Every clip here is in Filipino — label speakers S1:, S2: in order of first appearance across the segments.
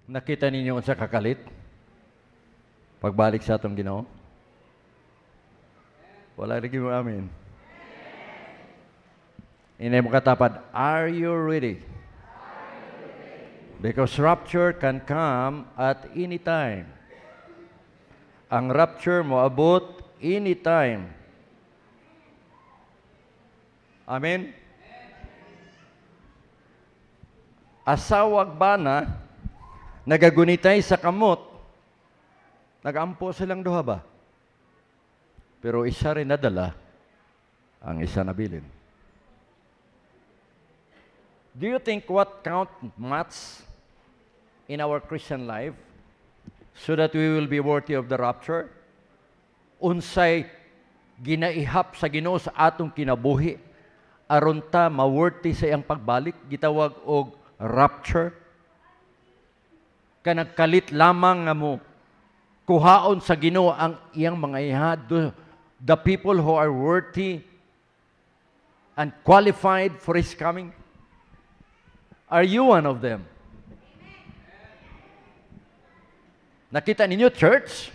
S1: Nakita ninyo sa kakalit? Pagbalik sa atong Ginoo? Wala rin mo amin. Inay mo katapad, are you ready? Because rapture can come at any time. Ang rapture mo abot anytime. Amen? Asawag bana, nagagunitay sa kamot, nagampo silang duha ba? Pero isa rin nadala, ang isa nabilin. Do you think what count much in our Christian life so that we will be worthy of the rapture? Unsay ginaihap sa Ginoo sa atong kinabuhi aron ta ma-worthy sa iyang pagbalik, gitawag og rapture. Kanagkalit lamang nga mo kuhaon sa Ginoo ang iyang mga ihad, the people who are worthy and qualified for His coming. Are you one of them? Nakita ninyo, church?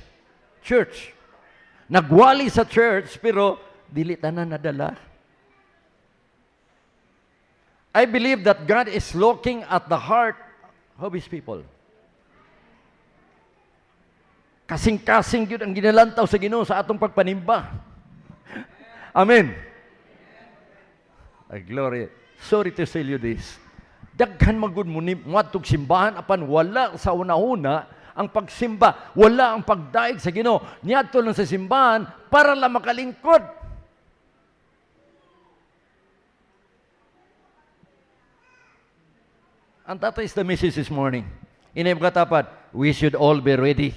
S1: Church. Nagwali sa church, pero dili tanan nadala. I believe that God is looking at the heart of His people. Kasing-kasing yun ang ginalantaw sa Ginoo sa atong pagpanimba. Amen. Ay, glory. Sorry to tell you this. Daghan magud mo ni matug simbahan apan wala sa una-una ang pagsimba, wala ang pagdaig sa Ginoo. Niadto lang sa simbahan para lang makalingkod. Ang tatay is the message this morning. Inay katapat, we should all be ready.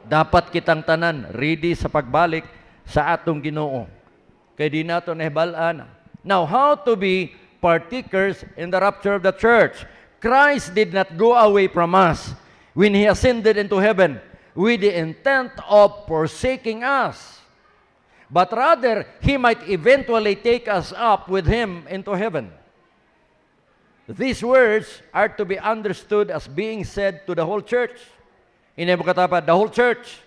S1: Dapat kitang tanan ready sa pagbalik sa atong Ginoo. Kay di nato nahibalaan. Now, how to be partakers in the rapture of the church? Christ did not go away from us when He ascended into heaven with the intent of forsaking us. But rather, He might eventually take us up with Him into heaven. These words are to be understood as being said to the whole church. In the whole church.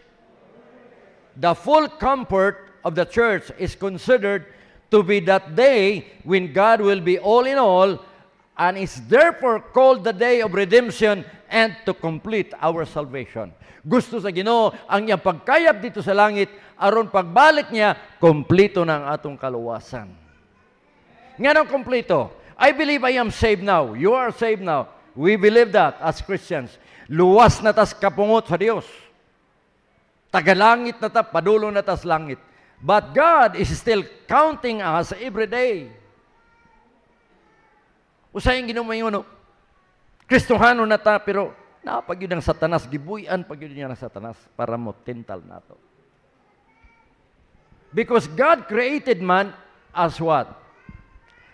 S1: The full comfort of the church is considered to be that day when God will be all in all, and is therefore called the day of redemption and to complete our salvation. Gusto sa Ginoo ang iyang pagkayap dito sa langit, aron pagbalik niya, kompleto na ang atong kaluwasan. Nga nang kompleto, I believe I am saved now. You are saved now. We believe that as Christians. Luwas na tas kapungot sa Dios. Tagalangit na ta, padulong na tas langit. But God is still counting us every day. Usayang ginumayon, no? Kristohano na ta, pero napag yun ang Satanas, gibuyan pag yun niya ng Satanas para mo tintal na to. Because God created man as what?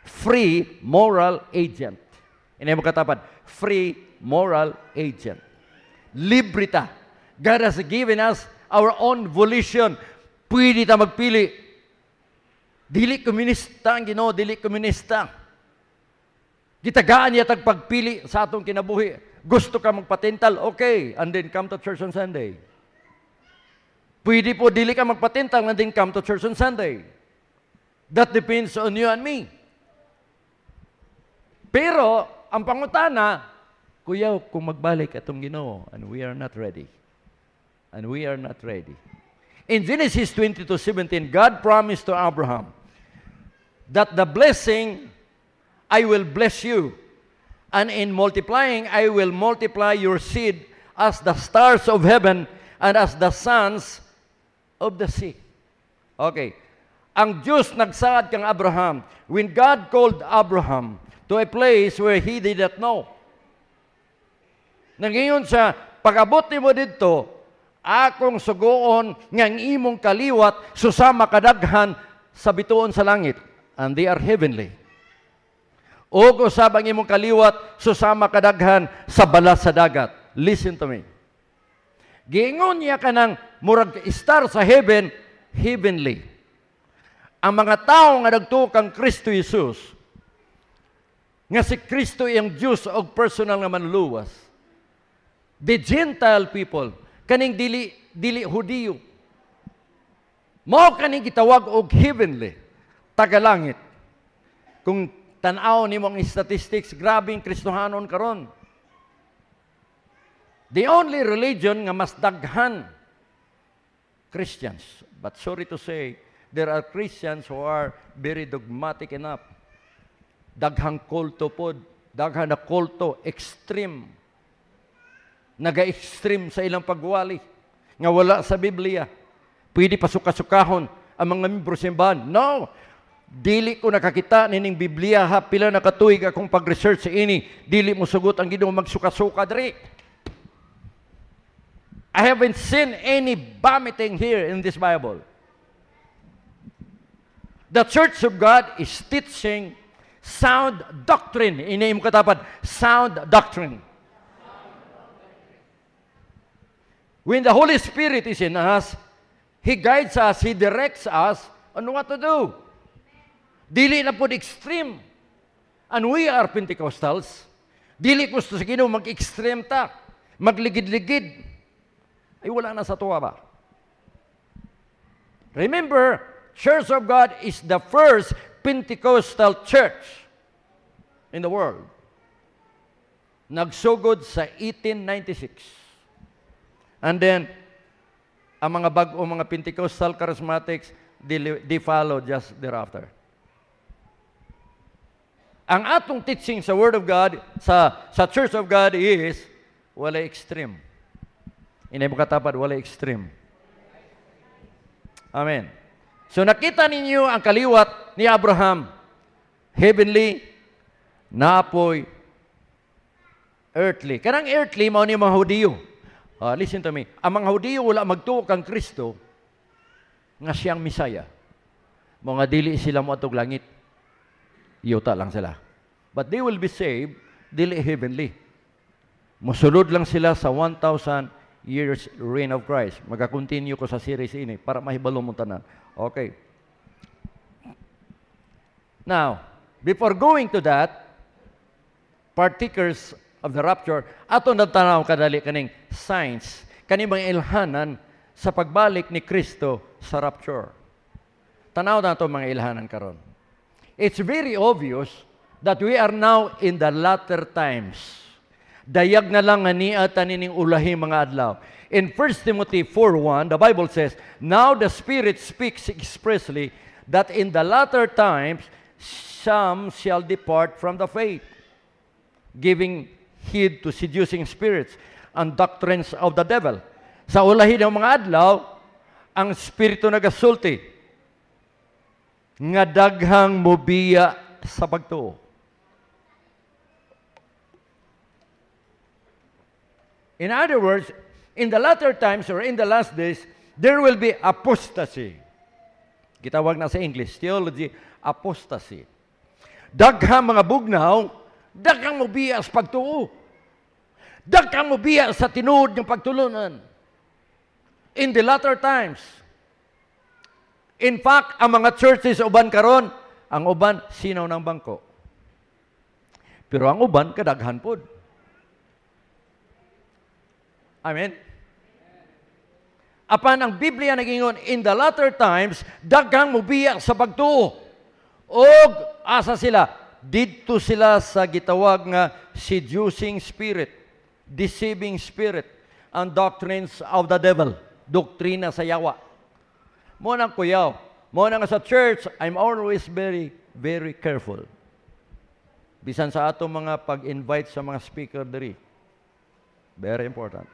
S1: Free moral agent. Inay mo katapan, free moral agent. Libre ta. God has given us our own volition. Pwede ta magpili. Dili komunista ang Ginoo, dili komunista. Gitagaan niya tag pagpili sa atong kinabuhi. Gusto ka magpatental, okay, and then come to church on Sunday. Pwede po dili ka magpatental and then come to church on Sunday. That depends on you and me. Pero ang pangutana, kuya, kung magbalik atong Ginoo, and we are not ready. And we are not ready. In Genesis 22:17, God promised to Abraham that the blessing, I will bless you, and in multiplying, I will multiply your seed as the stars of heaven and as the sands of the sea. Okay. Ang Diyos nagsaad kang Abraham when God called Abraham to a place where he did not know. Nangayon sa pag-abot mo dito, akong sugoon ngang imong kaliwat susama kadaghan sa bituon sa langit, and they are heavenly. O usabang imong kaliwat susama kadaghan sa balas sa dagat. Listen to me. Giingon niya ka ng murag star sa heaven, heavenly. Ang mga tao nga nagtuo kang Kristo Jesus, nga si Kristo iyang Diyos o personal nga manluwas, The Gentile people, kaning dili Hudiyo. Mao kaning gitawag og heavenly, tagalangit. Kung tan-aw nimo ang statistics, grabing Kristohanon karon. The only religion nga mas daghan Christians. But sorry to say, there are Christians who are very dogmatic enough. Daghang kulto pod, daghan na kulto, extreme. Naga-extreme sa ilang pagwali. Nga wala sa Biblia. Pwede pa sukasukahon ang mga membro simbahan. No! Dili ko nakakita nining Biblia ha, pila nakatuig akong pag-research sa ini. Dili mo sugot ang Ginoo magsuka-suka diri. I haven't seen any vomiting here in this Bible. The Church of God is teaching sound doctrine. Ini mo katapat, sound doctrine. When the Holy Spirit is in us, He guides us, He directs us on what to do. Dili na po extreme. And we are Pentecostals. Dili gusto sa Ginoo mag-extreme ta. Magligid-ligid. Ay wala na sa tuwa ba? Remember, Church of God is the first Pentecostal church in the world. Nagsugod sa 1896. And then, ang mga bag-o mga Pentecostal charismatics, they follow just thereafter. Ang atong teaching sa Word of God, sa Church of God is, wala extreme. Inay mo katapad, wala extreme. Amen. So nakita ninyo ang kaliwat ni Abraham. Heavenly, naapoy, earthly. Kanang earthly, mao ni mga Hudiyo. Listen to me. Ang mga Hudiyo wala magtuo kang Kristo nga siyang Misaya. Mga dili sila mo atog langit. Yuta lang sila. But they will be saved, dili heavenly. Musulod lang sila sa 1,000 years reign of Christ. Magka-continue ko sa series ini para mahibalo mo tanan. Okay. Now, before going to that, partakers of the rapture, ato natanaw kadali kaning signs, kaning mga ilhanan sa pagbalik ni Kristo sa rapture. Tanaw na ito mga ilhanan karon. It's very obvious that we are now in the latter times. Dayag na lang nga niata nining ulahi mga adlaw. In 1 Timothy 4:1, the Bible says, "Now the Spirit speaks expressly that in the latter times some shall depart from the faith, giving heed to seducing spirits and doctrines of the devil." Sa ulahi ng mga adlaw, ang Espiritu nagasulti nga daghang mobiya sa pagtuo. In other words, in the latter times or in the last days, there will be apostasy. Gitawag na sa English, theology, apostasy. Daghang mga bugnaw, daghang mobiya sa pagtuo. Daghang mobiya sa tinuod ng pagtulunan. In the latter times. In fact, ang mga churches uban karon, ang uban sinaw ng bangko. Pero ang uban kadaghan pod. Amen? Apan ang Biblia nagingon, in the latter times, daghang mobiya sa pagtuo. Og asa sila? Didto sila sa gitawag nga seducing spirit, deceiving spirit, and doctrines of the devil. Doktrina sa yawa. Mo nang kuyaw. Mo nang sa church, I'm always very, very careful. Bisan sa ato mga pag-invite sa mga speaker diri. Very important.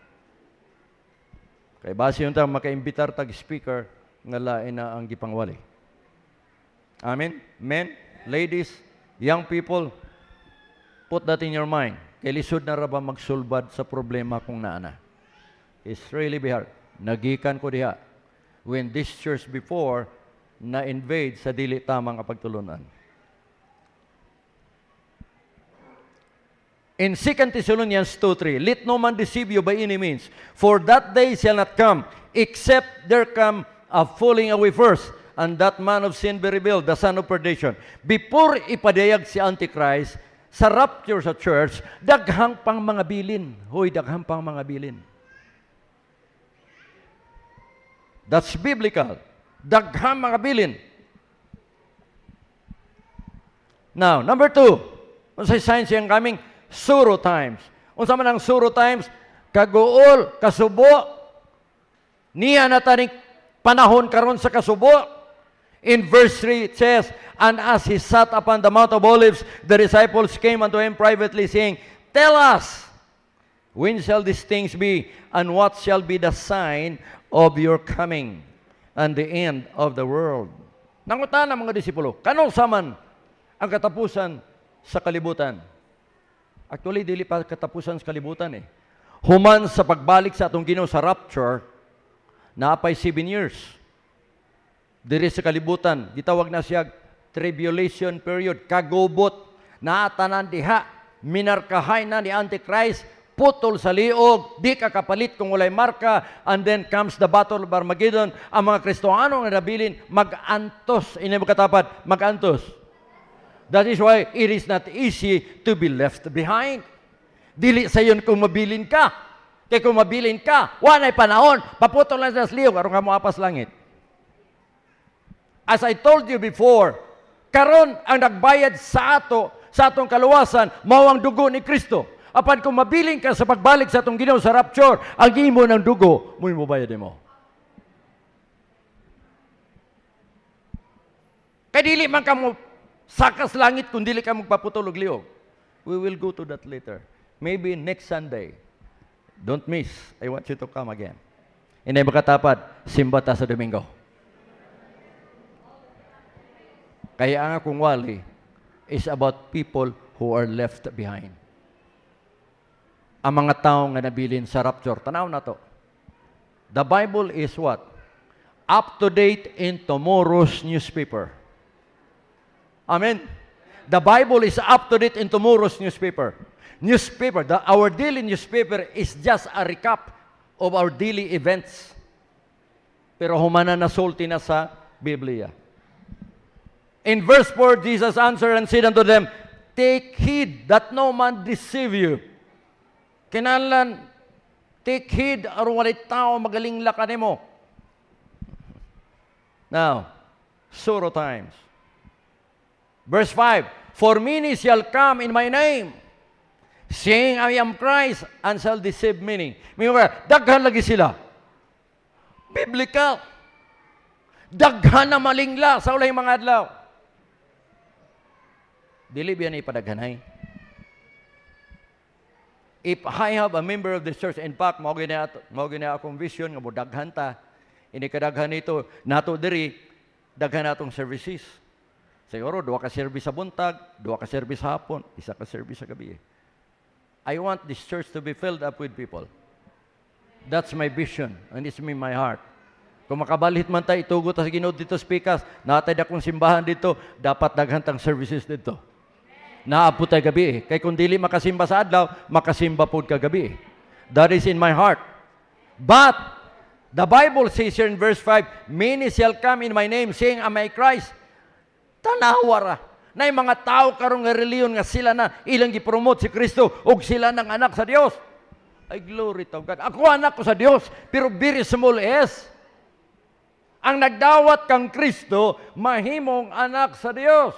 S1: Kay base yun tayo maka-imbitar tag-speaker nga lain na ang gipangwali. Amen? Men, ladies, young people, put that in your mind. Kay lisod na raba magsulbad sa problema kung naana. It's really be hard. Nagikan ko diha. When this church before na-invade sa dili tamang pagtulunan. In 2 Thessalonians 2:3, "Let no man deceive you by any means, for that day shall not come, except there come a falling away first, and that man of sin be revealed, the son of perdition." Before ipadayag si Antichrist, sa rapture sa church, daghang pang mga bilin. Hoy, daghang pang mga bilin. That's biblical. Daghang mga bilin. Now, number 2, unsay signs yang coming? Suro times. Unsa man ang suro times? Kaguol, kasubo. Niya na tanig panahon karon sa kasubo. In verse 3 it says, and as he sat upon the Mount of Olives, the disciples came unto him privately, saying, Tell us, when shall these things be, and what shall be the sign of your coming and the end of the world? Nangutan ang mga disipulo, kanong saman ang katapusan sa kalibutan? Actually, dili pa katapusan sa kalibutan eh. Human sa pagbalik sa atong Ginoo sa rapture, naapay 7 years. Diri sa kalibutan, gitawag na siya tribulation period, kagubot, naatanan diha, minarkahay na ni Antichrist, putol sa liog, di ka kapalit kung walay marka, and then comes the battle of Armageddon. Ang mga Kristohano nga nabilin, mag-antos, ini mo katapat, mag-antos. That is why it is not easy to be left behind. Dili sa yun kung mabilin ka. Kaya kung mabilin ka, wanay panahon, paputol lang sa liog, aron ka mo apas langit. As I told you before, karon ang nagbayad sa atong kaluwasan, mao ang dugo ni Kristo. Apan kung mabilin ka sa pagbalik sa atong Ginoo sa rapture, ang imo ng dugo, mo bayad mo. Kaya dili man ka mo sakas langit kung dili ka magpaputol og liog. We will go to that later. Maybe next Sunday. Don't miss. I want you to come again. Inay makatapat, simba ta sa Domingo. Kaya ang akong wali is about people who are left behind. Ang mga tao nga nabilin sa rapture. Tanaw na to. The Bible is what? Up to date in tomorrow's newspaper. Amen? The Bible is up to date in tomorrow's newspaper. Our daily newspaper is just a recap of our daily events. Pero humana na sulti na sa Biblia. In verse 4, Jesus answered and said unto them, Take heed that no man deceive you. Kinahanglan, take heed aron walay tao magaling lakan nimo. Now, suro times. Verse 5, For many shall come in my name, saying, I am Christ, and shall deceive many. Daghan lagi sila. Biblical. Daghan na malingla sa ulay mga adlaw. Dili biyan ipadaghanay. If I have a member of the church, in fact, mao gini akong vision nga daghan ta. Ini kadaghan ito nato diri daghan natong services. Siguro 2 ka service sa buntag, 2 ka service sa hapon, 1 ka service sa gabi. I want this church to be filled up with people. That's my vision, and it's in my heart. Kung makabalit man tayo, itugot sa Ginoo dito sa Pikas, natay dakong simbahan dito, dapat daghantang services dito. Naabot tayo gabi. Kaya kung dili makasimba sa adlaw, makasimba po kagabi. That is in my heart. But, the Bible says here in verse 5, Many shall come in my name, saying, Am I Christ? Tanawara. Na yung mga tao karong nga reliyon nga sila na ilang gipromote si Kristo o sila ng anak sa Dios. Ay, glory to God. Ako anak ko sa Dios, pero very small s. Ang nagdawat kang Kristo, mahimong anak sa Dios.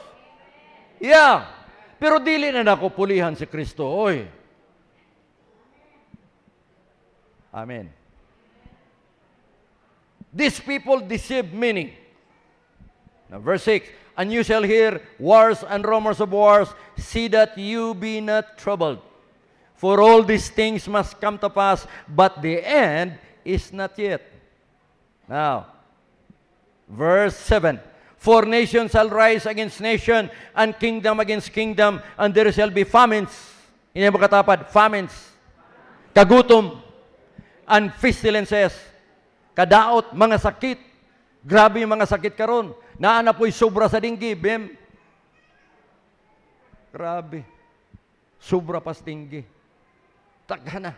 S1: Yeah. Pero dili na nakupulihan si Kristo. Oy. Amen. These people deceive many. Now, verse 6, And you shall hear wars and rumors of wars. See that you be not troubled. For all these things must come to pass, but the end is not yet. Now, verse 7. For nation shall rise against nation, and kingdom against kingdom, and there shall be famines. Hindi mo katapad, famines. Kagutom, and pestilences. Kadaot, mga sakit. Grabe yung mga sakit karon. Naana po'y sobra sa dinggi, bem. Grabe. Sobra pas dinggi. Taghana.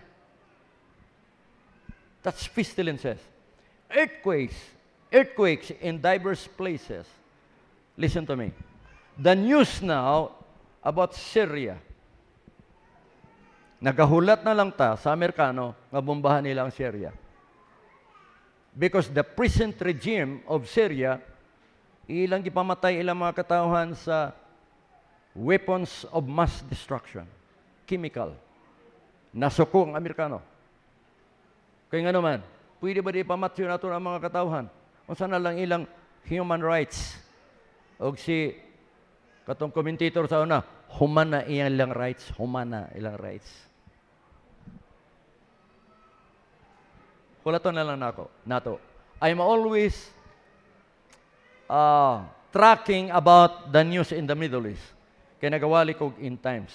S1: That's pestilences. Earthquakes in diverse places. Listen to me. The news now about Syria. Nagahulat na lang ta sa Amerikano nga bombahan nila ang Syria. Because the present regime of Syria, ilang gipamatay ilang mga katauhan sa weapons of mass destruction, chemical. Nasuko ang Amerikano. Kaya nga naman, pwede ba di pamatyo nato ang mga katauhan? O sana lang ilang human rights. O si katong commentator sa una, humana ilang rights, humana ilang rights. Hulaton na lang nato. I'm always tracking about the news in the Middle East. Kaya nagawali ko in times.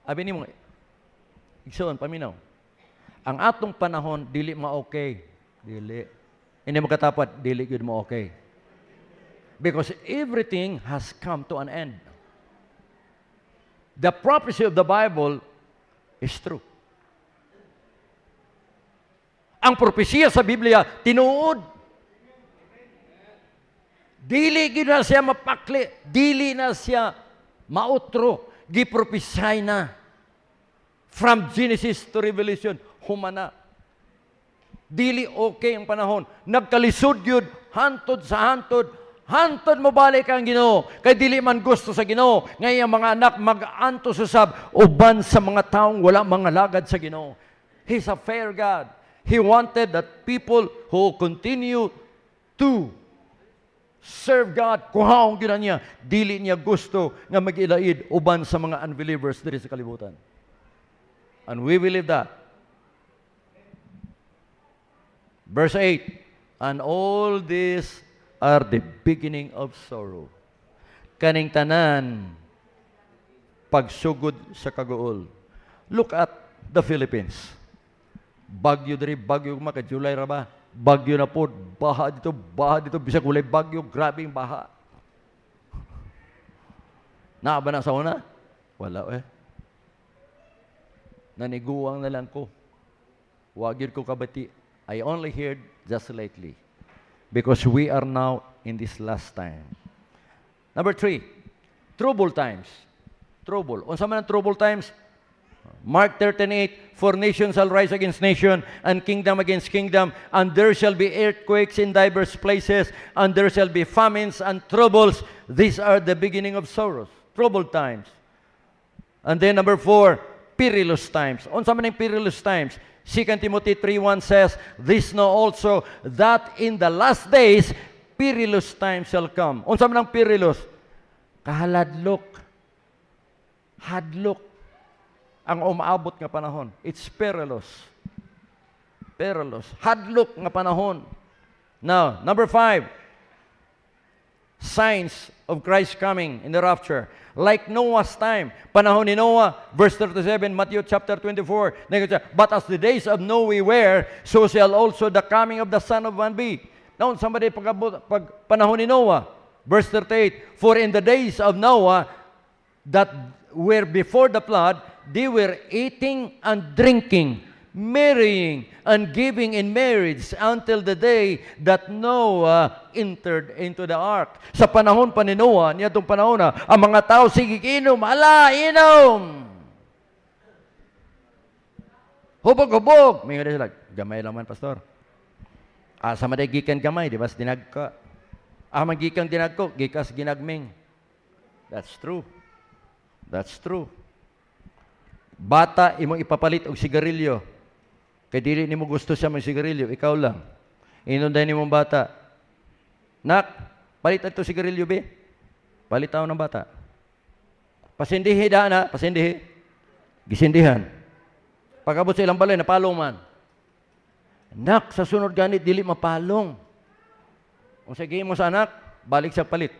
S1: Abi ni mo, igsoon, paminaw. Ang atong panahon, dili ma-okay. Dili. Hindi mo katapat, dili good mo okay. Because everything has come to an end. The prophecy of the Bible is true. Ang propesya sa Biblia, tinuod. Dili gid na siya mapakli, dili na siya mautro, gipropesay na. From Genesis to Revelation, humana. Dili okay ang panahon. Nagkalisod yun, hantod sa hantod. Hantod mo balik ang Ginoo. Kay dili man gusto sa Ginoo. Ngayon mga anak mag-anto susab uban sa mga taong wala mga lagad sa Ginoo. He's a fair God. He wanted that people who continue to serve God, kuhaong gina niya, dili niya gusto nga mag-ilaid uban sa mga unbelievers diri sa kalibutan. And we believe that. Verse 8, and all these are the beginning of sorrow. Kaning tanan, pagsugod sa kaguol. Look at the Philippines. Bagyo diri, bagyo maka July ra ba? Bagyo na po, baha dito, bisag ulay bagyo, grabing baha. Naaba na sa una? Wala Naniguang na lang ko. Wagir ko kabati. I only heard just lately. Because we are now in this last time. Number 3, trouble times. Trouble. Unsa man ang trouble times? Mark 13:8, for nation shall rise against nation, and kingdom against kingdom, and there shall be earthquakes in divers places, and there shall be famines and troubles. These are the beginning of sorrows. Troubled times. And then number 4, perilous times. Unsa man ang perilous times? 2 Timothy 3:1 says, this know also that in the last days perilous times shall come. Unsa man ang perilous? Kahaladlok. Hadlok. Ang umaabot nga panahon. It's perilous. Perilous. Hadlok nga panahon. Now, number 5, signs of Christ coming in the rapture. Like Noah's time. Panahon ni Noah, verse 37, Matthew chapter 24. But as the days of Noah were, so shall also the coming of the Son of Man be. Now, somebody pag panahon ni Noah, verse 38, for in the days of Noah that were before the flood, they were eating and drinking, marrying and giving in marriage until the day that Noah entered into the ark. Sa panahon pa ni Noah, niya itong panahon na, ang mga tao, sige, inom, inom! Hubog! May nga sila, gamay lang man, pastor. Asa maday gikan gamay, di ba? Dinagka. Magikan dinagko, gikas ginagming. That's true. That's true. Bata, imong ipapalit og sigarilyo. Kay dili nimo gusto siya mag sigarilyo, ikaw lang. Inunday nimong bata. Nak, palit ito sigarilyo, be. Palit taon ng bata. Pasindihi na, pasindihi. Gisindihan. Pagabot sa ilang balay, napalong man. Nak, sa sunod ganit, dili mapalong. Kung sige mo sa anak, balik sa palit.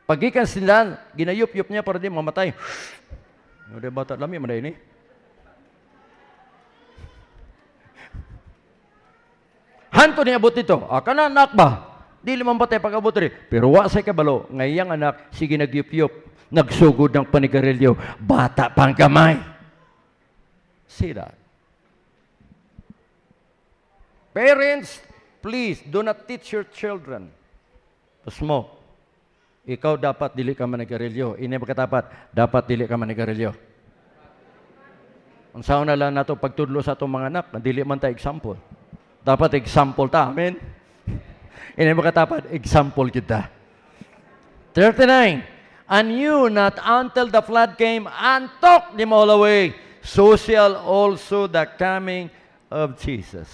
S1: Pagikan sindahan, ginayup-yup niya para di mamatay. Ada bata lami mana ini? Hanto ni abot ito. Kana anak ba? Dili man batay pag-abot ri. Pero wa say kabalo, ngayang anak sige nagyup-yup, nagsugod ng panigarilyo, bata pang kamay. See that? Parents, please do not teach your children to smoke. Ikaw dapat dili ka manigarilyo. Ini pagkatapat, dapat dili ka manigarilyo. Ang sauna lang nato pagtudlo sa atong mga anak, na dili man ta example. Dapat example ta. Amen? Ini pagkatapat, example kita. 39. And you not until the flood came and took them all away, so shall also the coming of Jesus.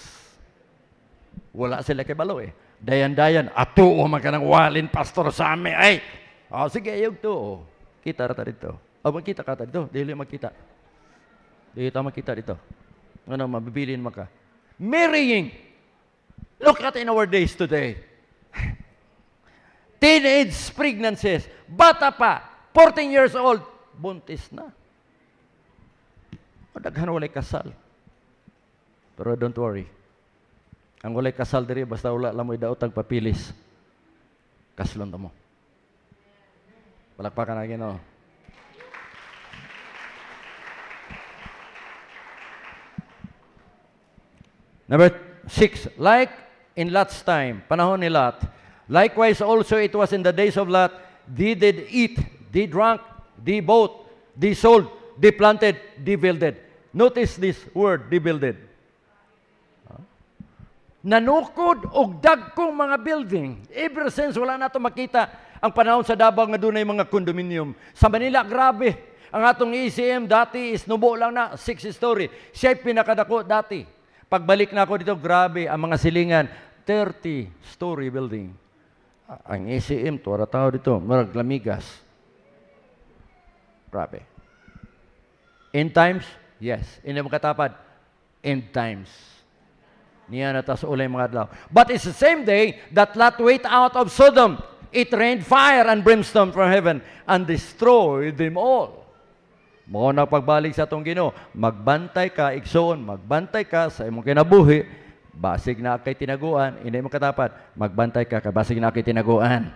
S1: Wala sila kay balo eh. Dayan-dayan, ato o magkanang walin pastor sa amin. Ay, sige, ayog to. Kita rata dito. Magkita ka dito. Dili magkita. Dili ta magkita dito. Ano, mabibilin maka. Marrying. Look at in our days today. Teenage pregnancies. Bata pa. 14 years old. Buntis na. Daghan walay kasal. Pero don't worry. Ang walay kasal diri basta wala lang mo idaot ang papilis. Kaslon ta mo. Palakpakan na Ginoo. Number 6, like in Lot's time, panahon ni Lot. Likewise also it was in the days of Lot, they did eat, they drank, they bought, they sold, they planted, they builded. Notice this word, they builded. Nanukod og dagkong mga building. Ever since wala na ito makita ang panahon sa Davao nga dunay mga condominium. Sa Manila, grabe. Ang atong ECM dati is nubo lang na 6-story. Siya'y pinakadako dati. Pagbalik na ako dito, grabe ang mga silingan. 30-story building. Ang ECM, tuwara tao dito, marag lamigas. Grabe. End times? Yes. Hindi mo katapad? End times. Niya na tas ulay mga adlaw. But it's the same day that Lot went out of Sodom. It rained fire and brimstone from heaven and destroyed them all. Mao na pagbalik sa atong Ginoo, magbantay ka igsoon, magbantay ka sa imong kinabuhi, basig na kay tinaguan, hindi mo katapat, magbantay ka basig na kay tinaguan.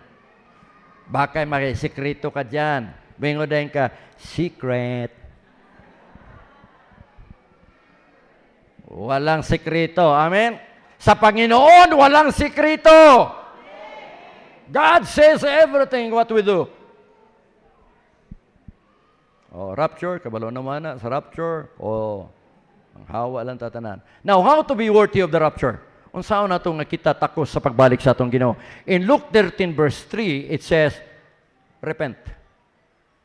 S1: Bakay may sekreto ka diyan. Bingodayin ka, secret. Walang sekreto. Amen? Sa Panginoon, walang sekreto. God says everything what we do. Rapture, kabalo naman na sa rapture. Ang hawa lang tatanan. Now, how to be worthy of the rapture? Unsaon na itong nakita takos sa pagbalik sa atong Ginoo? In Luke 13 verse 3, it says, repent.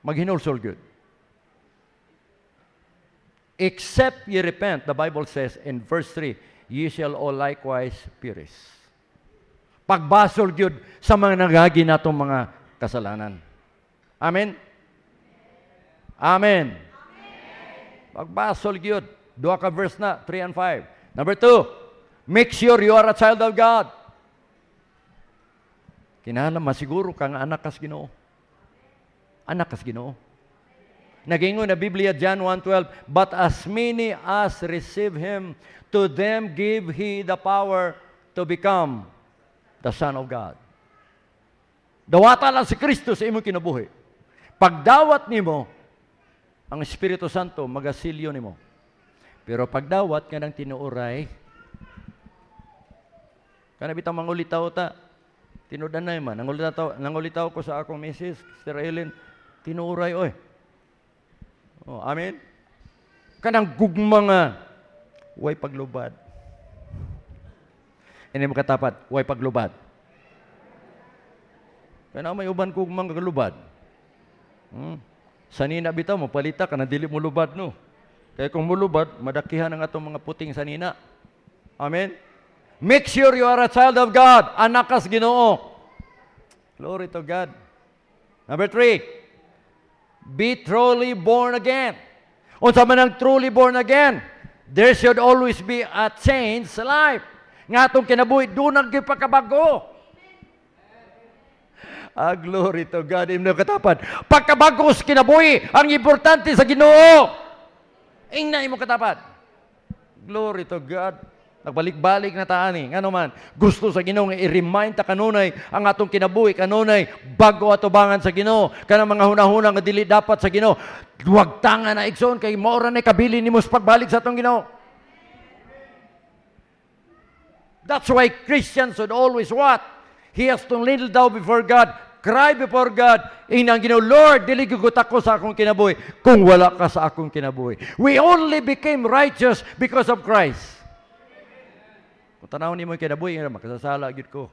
S1: Maghinulsol good. Except ye repent, the Bible says in verse 3, ye shall all likewise perish. Pagbasol gyud sa mga nagagi natong mga kasalanan. Amen? Amen. Pagbasol gyud. Duha ka verse na, 3 and 5. Number 2, make sure you are a child of God. Kinahanglan masiguro ka nga anak kas Ginoo. Anak kas Ginoo. Nagingon na Biblia, John 1:12, but as many as receive Him, to them give He the power to become the Son of God. Dawata lang si Kristo sa imong kinabuhi. Pagdawat nimo, ang Espiritu Santo magasilyo nimo. Pero pagdawat ka ng tinuoray, kanabitang mangulitaw ta, tinudan na man, nangulitaw ko sa akong Mrs. Sister Ellen, tinuoray, oy. Amen? Kanang gugma nga, way paglubad. Hindi mo katapat, way paglubad. Kaya may uban gugma nga lubad. Sanina bitaw mo, palita ka na dili mo lubad, no? Kaya kung mulubad, madakihan ang atong mga puting sanina. Amen? Make sure you are a child of God. Anak kas Ginoo. Glory to God. Number 3, be truly born again. Unsa man ang truly born again, there should always be a changed life. Nga atong kinabuhi, dunag gyud pagkabago. Glory to God. Imno katapat. Pagkabago sa kinabuhi, ang importante sa Ginoo. Ingna imo katapat. Glory to God. Nagbalik-balik na taani. Ngano man, gusto sa Ginoo nga i-remind ta kanunay ang atong kinabuhi, kanunay bago atubangan sa Ginoo. Kanang mga hunahuna nga dili dapat sa Ginoo. Duwag tanga na igsoon kay mao ra nay kabili nimo sa pagbalik sa atong Ginoo. That's why Christians should always what? He has to kneel down before God, cry before God, inang Ginoo, Lord, dili gyud ako sa akong kinabuhi kung wala ka sa akong kinabuhi. We only became righteous because of Christ. Kung tanaw nimo kinabuhi, makasasala gyud ko.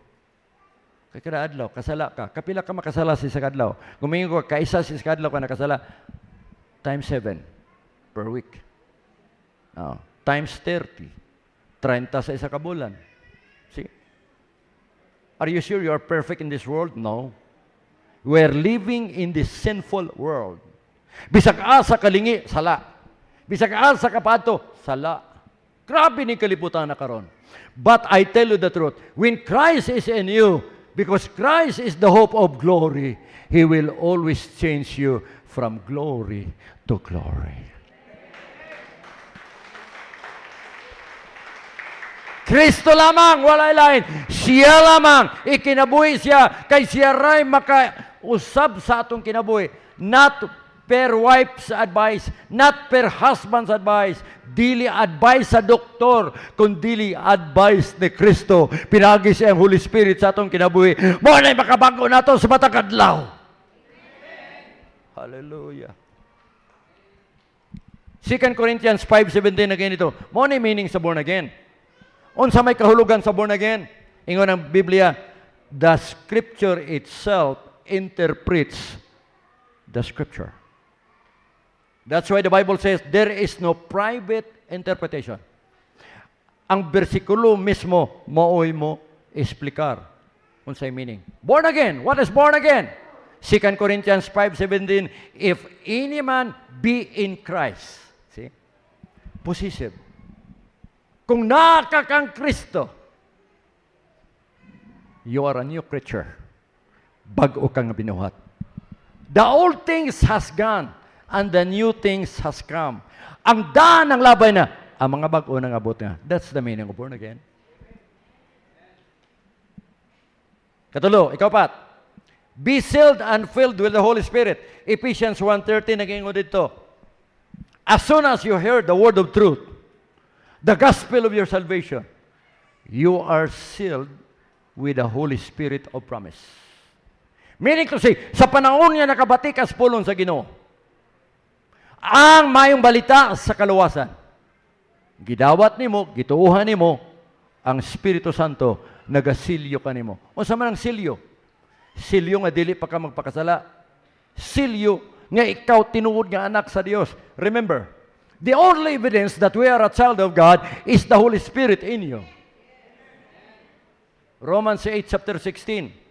S1: Kay kada adlaw kasala ka. Kapila ka makasala sa isa ka adlaw. Gumingon ko kaisa sa isa ka adlaw ka nakasala times 7 per week. Times 30. 30 sa isa ka bulan. See? Are you sure you are perfect in this world? No. We are living in this sinful world. Bisag asa kalingi, sala. Bisag asa kapato, sala. Grabe ni kalibutan na karon. But I tell you the truth, when Christ is in you, because Christ is the hope of glory, He will always change you from glory to glory. Kristo lamang, walay lain. Siya lamang, ikinabuhi siya, kay siya ray makausab sa atong kinabuhi. Not per wife's advice, not per husband's advice, dili advice sa doktor, kundi advice ni Kristo. Pinagi siya ang Holy Spirit sa atong kinabuhi. Mo na'y makabago nato sa matag adlaw. Hallelujah. 2 Corinthians 5:17 na ganito. Mo na'y meaning sa born again. Unsa may kahulugan sa born again? Ingon ang Biblia, the Scripture itself interprets the Scripture. That's why the Bible says, there is no private interpretation. Ang bersikulo mismo, maoy mo explicar. Unsay meaning? Born again. What is born again? 2 Corinthians 5:17, if any man be in Christ. See? Possessive. Kung naka kang Kristo, you are a new creature. Bag-o kang binuhat. The old things has gone, and the new things has come. Ang daan ng labay na, ang mga bag-o nang abot nga. That's the meaning of born again. Katulo, ikaw pat. Be sealed and filled with the Holy Spirit. Ephesians 1:13, nag-ingo dito. As soon as you heard the word of truth, the gospel of your salvation, you are sealed with the Holy Spirit of promise. Meaning to say, sa panahon niya nakabati ka sa pulong sa Ginoo, ang mayong balita sa kaluwasan, gidawat nimo, gituuhan nimo, ang Espiritu Santo, nagasilyo ka nimo. Unsa man ang silyo? Silyo nga dili pa ka magpakasala. Silyo nga ikaw tinuod nga anak sa Dios. Remember, the only evidence that we are a child of God is the Holy Spirit in you. Romans 8:16.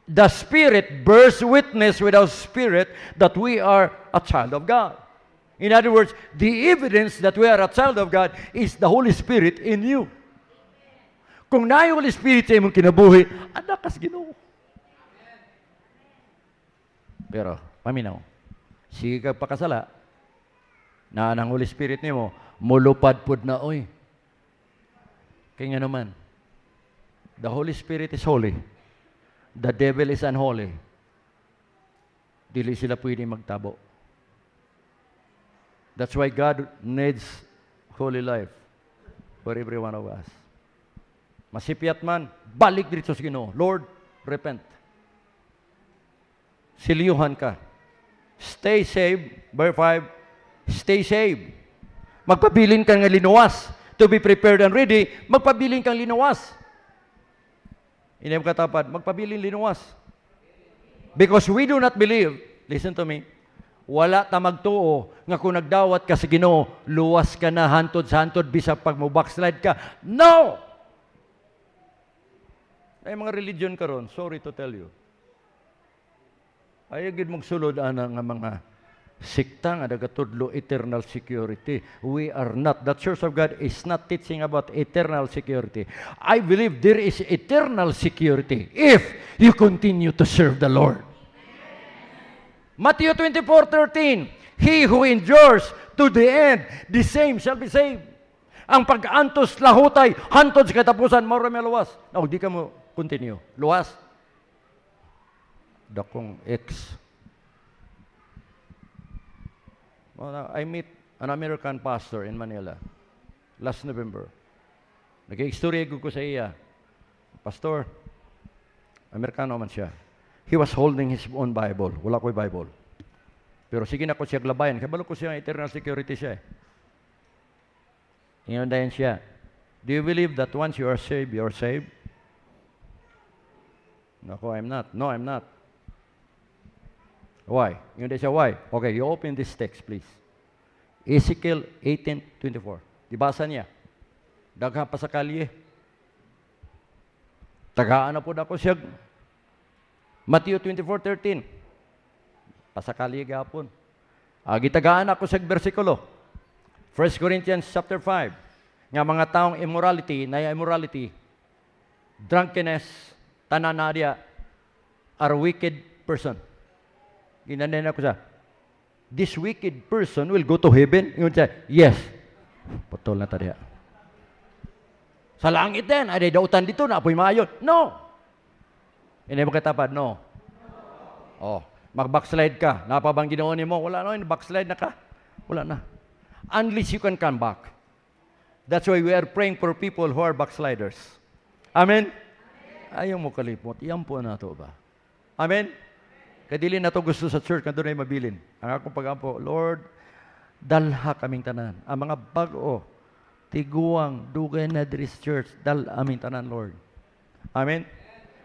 S1: The Spirit bears witness with our spirit that we are a child of God. In other words, the evidence that we are a child of God is the Holy Spirit in you. Kung na yung Holy Spirit sa imong kinabuhi, anak kas Ginoo. Pero, paminaw, sige kag pakasala, na ang Holy Spirit nimo mulupad pud na oy. Kaya nga naman, the Holy Spirit is holy. The devil is unholy. Dili sila pwede magtabo. That's why God needs holy life for every one of us. Masipyat man, balik dito sa Ginoo. Lord, repent. Silyuhan ka. Stay saved. Verse 5, stay saved. Magpabilin kang linuwas. To be prepared and ready, magpabilin kang linuwas. Inayam katapat, magpabilin linuwas. Because we do not believe, listen to me, wala ta magtuo nga kung nagdawat ka sa Ginoo, luwas ka na hantod sa hantod bisag pag mo backslide ka. No! Ay mga religion karon, sorry to tell you. Ay gid mong sulod ana nga mga sikta nga nagatudlo eternal security. We are not. The Church of God is not teaching about eternal security. I believe there is eternal security if you continue to serve the Lord. Matthew 24:13, he who endures to the end, the same shall be saved. Ang pag-antos lahutay, hantod sa katapusan, mao may luwas. No, di ka mo continue. Luwas. Dakong X. Well, I meet an American pastor in Manila last November. Nag-i-istorya ko sa iya. Pastor, Amerikano man siya. He was holding his own Bible. Wala ko'y Bible. Pero sige na ko siya glabayan. Kabalo ko siya eternal security siya. Ngayon dahil siya. Do you believe that once you are saved, you are saved? Nako, I'm not. No, I'm not. Why? Ngayon dahil siya, why? Okay, you open this text, please. Ezekiel 18:24. Dibasa niya. Dagha pa sa kalye. Tagaan na po na ko siya. Matthew 24:13. Pasakali gapon. Gitagaan ako sa bersikulo. 1 Corinthians chapter 5. Nga mga taong immorality, drunkenness, tananadia, are wicked person. Ginanin ako sa, this wicked person will go to heaven? Yun siya, yes. Putol na tadiya. Sa langit din, ay dautan dito na, apoy maayon. No! Hindi mo katapad, no. Oh, mag-backslide ka. Napabang ginawa mo? Wala na, backslide na ka. Wala na. Unless you can come back. That's why we are praying for people who are backsliders. Amen? Ayaw mo kalipot. Iyan po na ito ba? Amen? Kadili na ito gusto sa church na doon ay mabilin. Ang akong pag-ampo, Lord, dalha kaming tanan. Ang mga bago, tiguang, dugay na this church, dal aming tanan, Lord. Amen?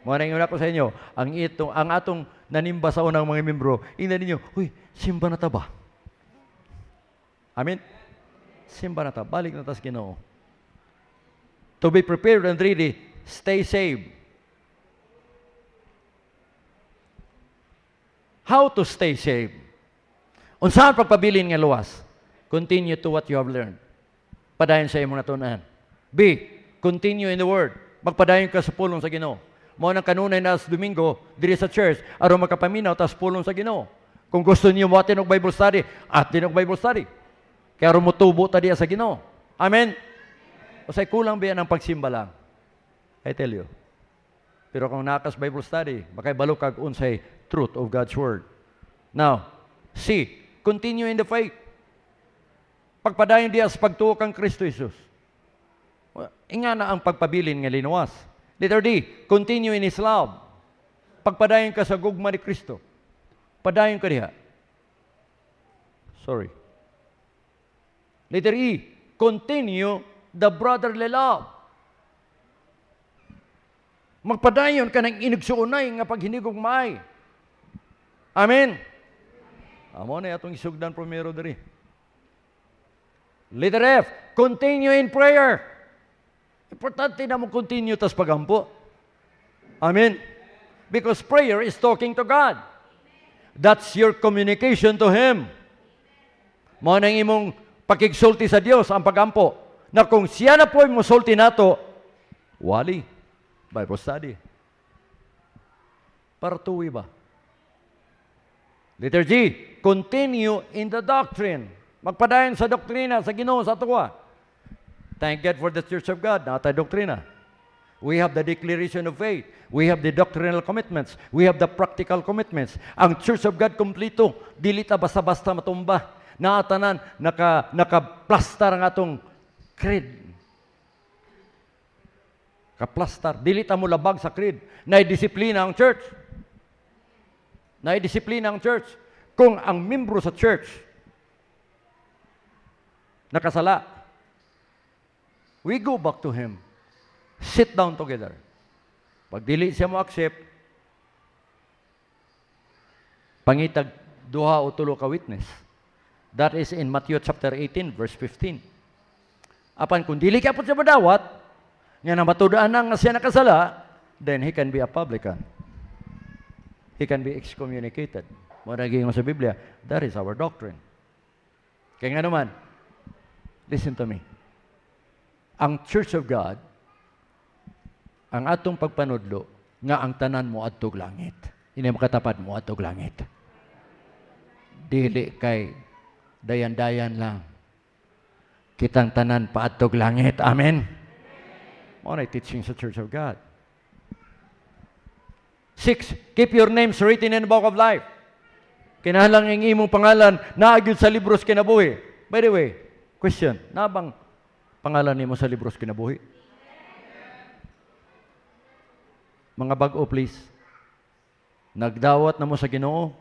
S1: Maraming una ko sa inyo, ang atong nanimba sa unang mga membro, ina ninyo, huy, simba na ta ba? Amen? Simba na ta. Balik na ta sa Ginoo. To be prepared and ready, stay saved. How to stay saved? Unsahan pagpabilin nga luwas? Continue to what you have learned. Padayon sa imong natunan. B, continue in the Word. Magpadayon ka sa pulong sa Ginoo. Mo nang kanunay na sa Domingo, diri sa church, aron makapaminaw, tas pulong sa Ginoo. Kung gusto niyo mo atin og Bible study, atin og Bible study. Kaya aron mo tubo ta diya sa Ginoo. Amen? O say kulang ba yan ang pagsimba lang? I tell you. Pero kung nakas Bible study, makay balukag unsay truth of God's Word. Now, C, continue in the faith. Pagpadayon diya sa pagtuo kang Kristo Jesus. Inga na ang pagpabilin nga linuwas. Letter D, continue in His love. Pagpadayon ka sa gugma ni Kristo. Padayon ka diha. Sorry. Letter E, continue the brotherly love. Magpadayon ka ng inigsuunay nga paghinigog maay. Amen? Amo na itong isugdan primero diri. Letter F, continue in prayer. Importante na mo continue tas pagampo. Amen? Because prayer is talking to God. That's your communication to Him. Mo nang imong pakigsulti sa Dios ang pagampo. Na kung siya na po mo sulti nato, wali. Bible study. Partuwi ba? Letter G, continue in the doctrine. Magpadayon sa doktrina, sa Ginoo, sa tuwa. Thank God for the Church of God, na tayo doktrina. We have the declaration of faith. We have the doctrinal commitments. We have the practical commitments. Ang Church of God kompleto, dili ta basta-basta matumba. Naatanan, naka-plastar ang atong creed. Kaplastar. Dili ta mo labag sa creed. Naidisiplina ang church. Naidisiplina ang church. Kung ang membro sa church nakasala, we go back to him. Sit down together. Pag dili siya mo accept, pangitag duha o tulo ka witness. That is in Matthew chapter 18, verse 15. Apan kung dili ka po siya madawat, nga na matudaan nga siya nakasala, then he can be a publican. He can be excommunicated. Mo naging sa Biblia, that is our doctrine. Kaya nga naman, listen to me. Ang Church of God, ang atong pagpanudlo, nga ang tanan mo adtog langit. Ini makatapad mo adtog langit. Dili kay dayan-dayan lang. Kitang tanan paadtog langit. Amen? Mo na teaching sa Church of God. 6, keep your names written in the book of life. Kinahanglan ang imong pangalan naagid sa libros kinabuhi. By the way, question, nabang pangalan nimo sa libros kinabuhi? Mga bag-o, please. Nagdawat na mo sa Ginoo,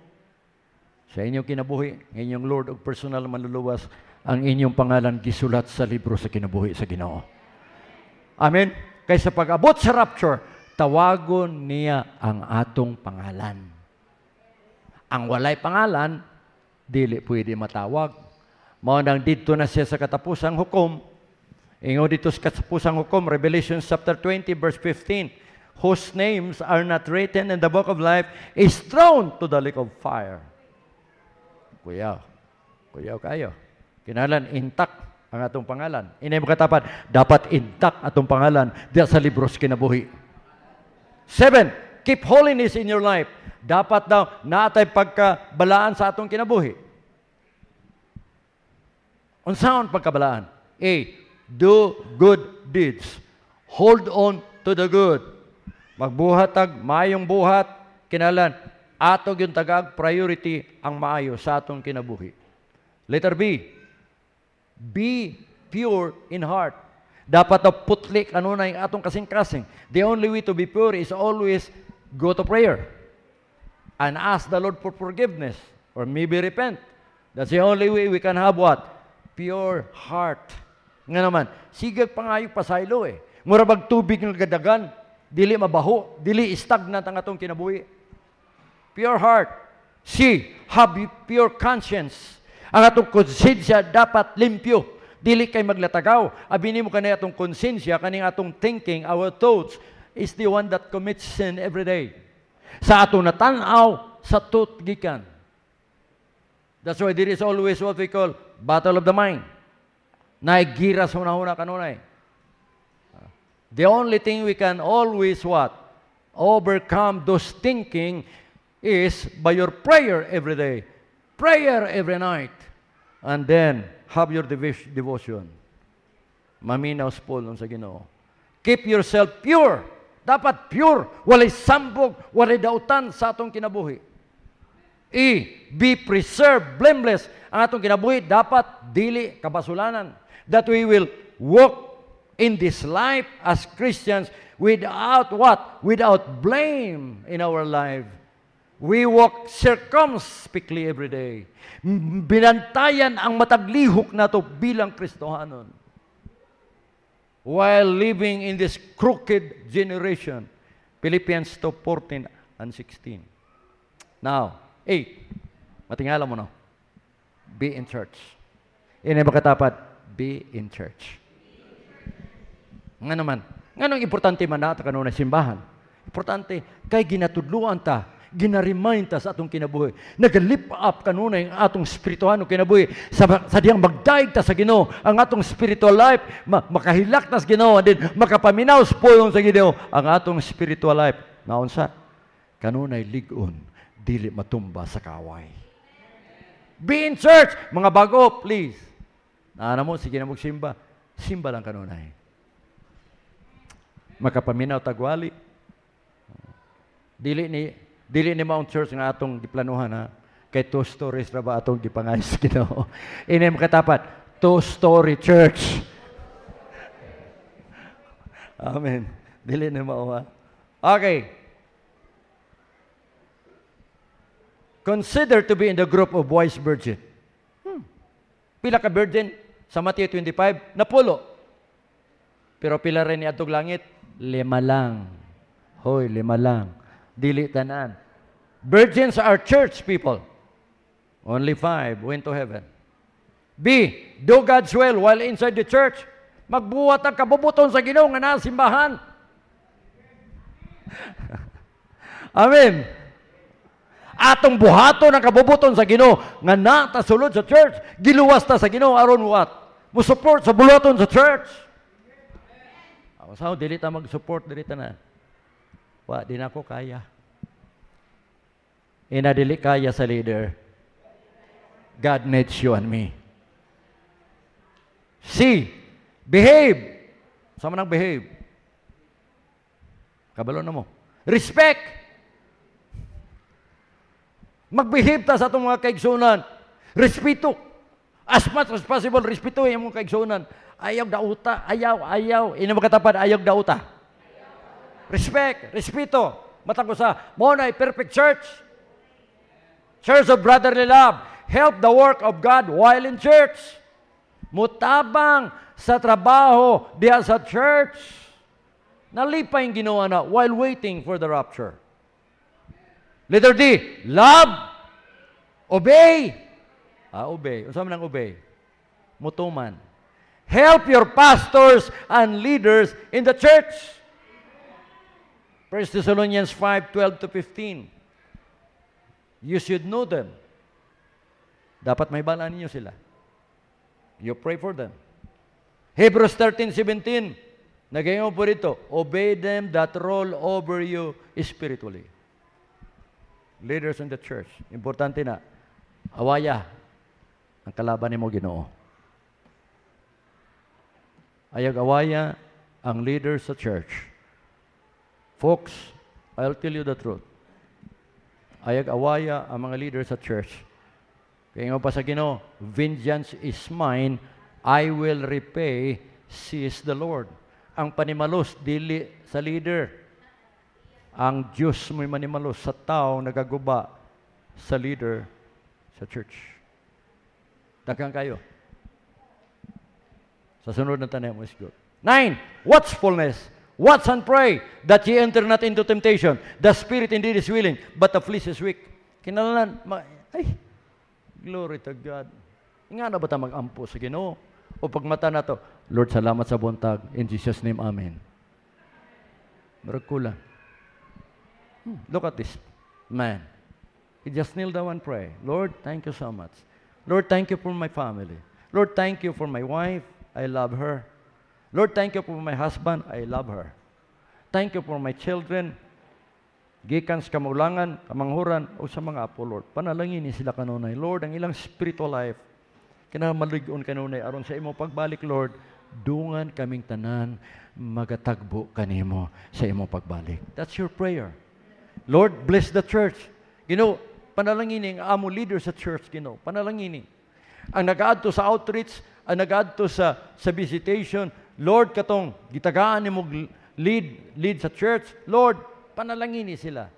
S1: sa inyong kinabuhi, inyong Lord o personal manluluwas, ang inyong pangalan gisulat sa libro sa kinabuhi sa Ginoo. Amen? Kaysa pag-abot sa rapture, tawagon niya ang atong pangalan. Ang walay pangalan, dili pwede matawag. Mao nang dito na siya sa katapusang hukom. Ingo dito sa katapusang hukom, Revelation chapter 20, verse 15, whose names are not written in the book of life is thrown to the lake of fire. Kuyaw kayo. Kinalan, intact ang atong pangalan. Inay mo katapat, dapat intact atong pangalan diya sa libros kinabuhi. 7, keep holiness in your life. Dapat daw naatay pagkabalaan sa atong kinabuhi. Unsaon pagkabalaan? A, do good deeds. Hold on to the good. Magbuhatag, mayong buhat, kinalan, atog yung tagag priority ang maayo sa atong kinabuhi. Letter B, be pure in heart. Dapat na putli kanunay atong kasing-kasing. The only way to be pure is always go to prayer and ask the Lord for forgiveness or maybe repent. That's the only way we can have what? Pure heart. Nga naman, sigag pangayo pasaylo eh. Murabag tubig ng gadagan, dili mabaho, dili stagnant ang atong kinabuhi. Pure heart. C, have pure conscience. Ang atong konsensya dapat limpyo. Dili kay maglatagaw. Abini mo kanay atong konsensya, kaning atong thinking, our thoughts, is the one that commits sin every day. Sa atong natanaw, sa thought gikan. That's why there is always what we call battle of the mind. Naigiras hunahuna kanunay. The only thing we can always what? Overcome those thinking is by your prayer every day. Prayer every night. And then, have your devotion. Maminaw spol sa Ginoo. Keep yourself pure. Dapat pure. Walay sambog, walay dautan sa atong kinabuhi. E, be preserved, blameless. Ang atong kinabuhi dapat dili kabasulanan. That we will walk in this life as Christians without what? Without blame in our life. We walk circumspectly every day. Binantayan ang mataglihok nato bilang Kristohanon. While living in this crooked generation. Philippians 2:14 and 16. Now, 8. Matingala mo no. Be in church. Ini ba katapat? Be in church. Nga naman. Nga nung importante man nato kanunay simbahan. Importante kay ginatudluan ta, ginaremind ta sa atong kinabuhi. Nag-lift up kanunay ang atong spirituhano kinabuhi sa diyang magdaig ta sa Ginoo, ang atong spiritual life makahilak ta sa Ginoo, and then makapaminaw spoyon sa Ginoo ang atong spiritual life. Naunsa kanunay ligon dili matumba sa kaway. Be in church, mga bago, please. Naana mo sige na magsimba. Simba lang kanunay. Makapaminaw tagwali. Dili ni Mount Church nga atong giplanuhan ha. Kay 2 stories ra ba atong gipangayos Ginoo. Ini makatapat 2-story church. Amen. Dili ni mao ha. Okay. Consider to be in the group of wise virgin. Pila ka virgin sa Matthew 25? 10. Pero pila rin ni atong langit? 5 lang. Hoy, 5 lang. Dili tanan. Virgins are church people. Only 5 went to heaven. B, do God's will while inside the church. Magbuhat ang kabubuton sa Ginoo nga naa simbahan. Amen. Atong buhaton ang kabubuton sa Ginoo nga naa ta sulod sa church. Giluwas ta sa Ginoo aron what? Mo support sa bulaton sa church. Sao dili ta mag-support dili ta na. Wa di na ko kaya. Inadili kaya sa leader. God needs you and me. C, behave. Sama nang behave. Kabalo na mo. Respect. Magbehave ta sa atong mga kaigsunan. Respeto. As much as possible, respeto yung mga kaigsunan. Ayaw dauta, ayaw. Ina makatapat, ayaw dauta. Respect, respeto. Matag usa, mo na perfect church. Church of brotherly love. Help the work of God while in church. Mutabang sa trabaho diya sa church. Nalipay yung ginawa na while waiting for the rapture. Letter D, love, obey. Obey. Unsa man ang obey? Mutuman. Help your pastors and leaders in the church. 1 Thessalonians 5:12 to 15. You should know them. Dapat may bala ninyo sila. You pray for them. Hebrews 13:17. Nagayon po dito, obey them that rule over you spiritually. Leaders in the church. Importante na, awaya ang kalaban ni mo Ginoo. Ayag awaya ang leaders sa church. Folks, I'll tell you the truth. Ayag awaya ang mga leaders sa church. Kaya nga pa sa Ginoo, vengeance is mine, I will repay, says the Lord. Ang panimalos, dili sa leader. Ang Diyos mo'y manimalos sa tao nagaguba sa leader sa church. Daghang kayo. Sa sunod na tanim mo is good. 9. Watchfulness. Watch and pray that ye enter not into temptation. The spirit indeed is willing, but the flesh is weak. Kinalanan, glory to God. Nga na ba tayo mag-ampo sa Ginoo? O pagmata na to, Lord, salamat sa buntag. In Jesus' name, Amen. Marag kulang. Look at this man. He just kneel down and pray. Lord, thank you so much. Lord, thank you for my family. Lord, thank you for my wife. I love her. Lord, thank you for my husband. I love her. Thank you for my children. Gikan sa kamulangan, kamanghuran, o sa mga apo, Lord. Panalangin sila kanunay. Lord, ang ilang spiritual life, kinamaligon kanunay, aron sa imong pagbalik, Lord, dungan kaming tanan, magatagbo kanimo sa imong pagbalik. That's your prayer. Lord, bless the church. Panalangin ang amo leader sa church, panalangin. Ang nag-aadto sa outreach, ang nag-aadto sa visitation, Lord, katong gitagaan ni mo lead sa church, Lord, panalangin sila.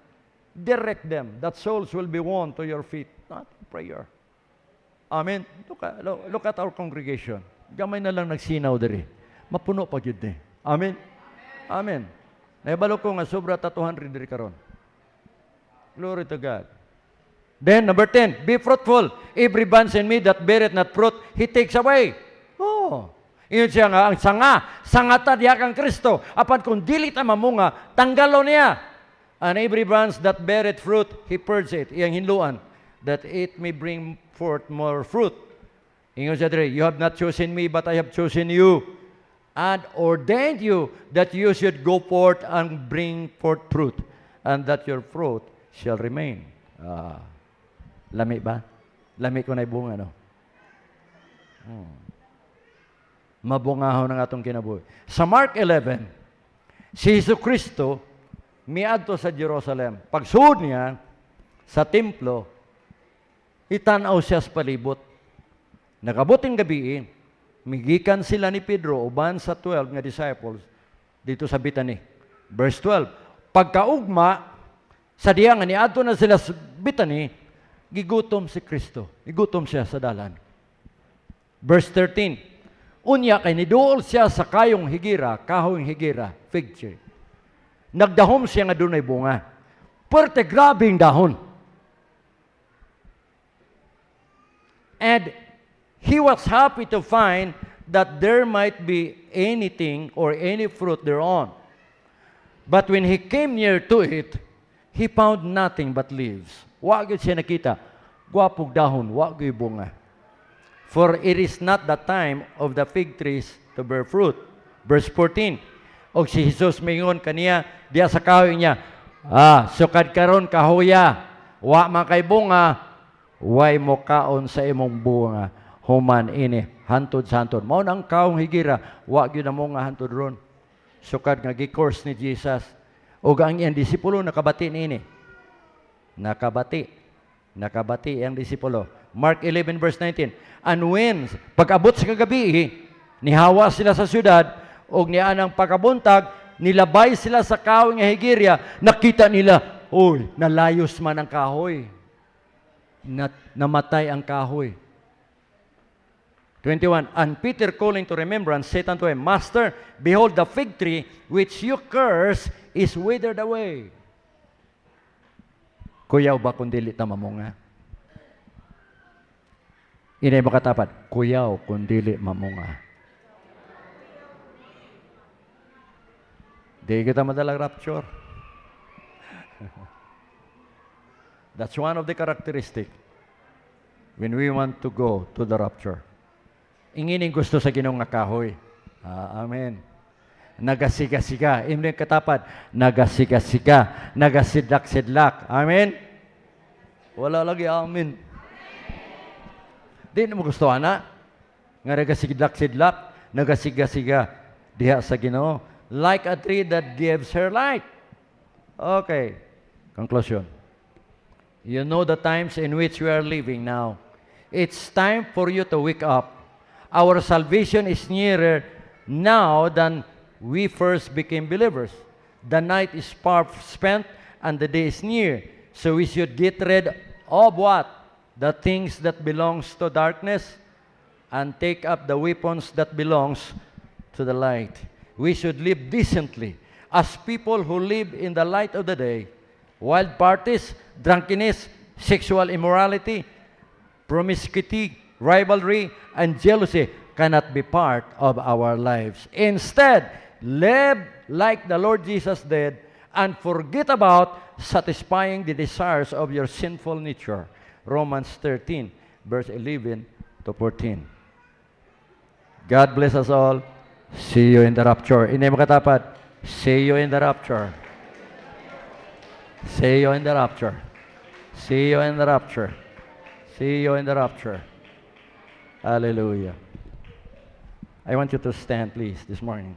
S1: Direct them, that souls will be won to your feet. Not prayer. Amen. Look at our congregation. Gamay na lang nagsinaw diri. Mapuno pa gyud ni. Amen. Amen. Naibalo ko nga sobra ta 200 diri karon. Glory to God. Then, number 10, be fruitful. Every branch in me that beareth not fruit, He takes away. Oh. Iyon siya nga, ang sanga ta diha kang Kristo. Apan kung dili ta mamunga, tanggalo niya. And every branch that beareth fruit, He purges it. Iyang hinluan, that it may bring forth more fruit. Ingon siya dire, you have not chosen me, but I have chosen you, and ordained you that you should go forth and bring forth fruit, and that your fruit shall remain. Lami ba? Lami ko na ibunga, no? Mabungahon ang atong kinabuhi. Sa Mark 11, si Jesucristo miadto sa Jerusalem. Pagsuod niya sa templo, itanaw siya sa palibot. Nakabuting gabi, migikan sila ni Pedro uban sa 12 nga disciples dito sa Bethany. Verse 12, pagkaugma, sa diya nga niadto na sila sa Bethany, gigutom si Kristo. Gigutom siya sa dalan. Verse 13, unya kay niduol siya sa kayong higira, kahoyng higira, fig tree. Nagdahom siya nga dunay bunga. Perte grabing dahon. And he was happy to find that there might be anything or any fruit thereon. But when he came near to it, he found nothing but leaves. Wa gyud siya nakita. Guwapog dahon, wa gyud bunga. For it is not the time of the fig trees to bear fruit. Verse 14. Og si Jesus mingon kaniya diya sa kahoy niya, sukad karon kahoya, wa man kay bunga, way mo kaon sa imong bunga. Human ini hantod sa hantod. Mao nang kaong higira, wa gyud na mo nga hantod ron. Sukad nga gi-course ni Jesus. Og ang iyang disipulo nakabati niini. Nakabati ang disipulo. Mark 11 verse 19. And when pag-abot sa kagabi, nihawa sila sa syudad og nianang pagkabuntag, nilabay sila sa kahoy nga higirya, nakita nila, uy, nalayos man ang kahoy. Namatay ang kahoy. 21, and Peter calling to remembrance, said unto him, Master, behold, the fig tree which you curse is withered away. Kuyaw ba kung dili ta mamunga? Inay makatapat, kuyaw kung dili mamunga. Di kita madalang rapture. That's one of the characteristics when we want to go to the rapture. Ingining gusto sa Ginoong nga kahoy. Amen. Nagasiga-siga. Imong katapat, nagasiga-siga, nagasidlak-sidlak. Amen. Wala lagi amen. Di mo gusto ana nga nagasidlak-sidlak, nagasiga-siga diha sa Ginoo, like a tree that gives her light. Okay. Conclusion. You know the times in which we are living now. It's time for you to wake up. Our salvation is nearer now than we first became believers. The night is far spent and the day is near. So we should get rid of what? The things that belongs to darkness and take up the weapons that belongs to the light. We should live decently as people who live in the light of the day. Wild parties, drunkenness, sexual immorality, promiscuity, rivalry, and jealousy cannot be part of our lives. Instead, live like the Lord Jesus did and forget about satisfying the desires of your sinful nature. Romans 13, verse 11 to 14. God bless us all. See you in the rapture. Inay makatapat, see you in the rapture. See you in the rapture. See you in the rapture. See you in the rapture. Hallelujah. I want you to stand, please, this morning.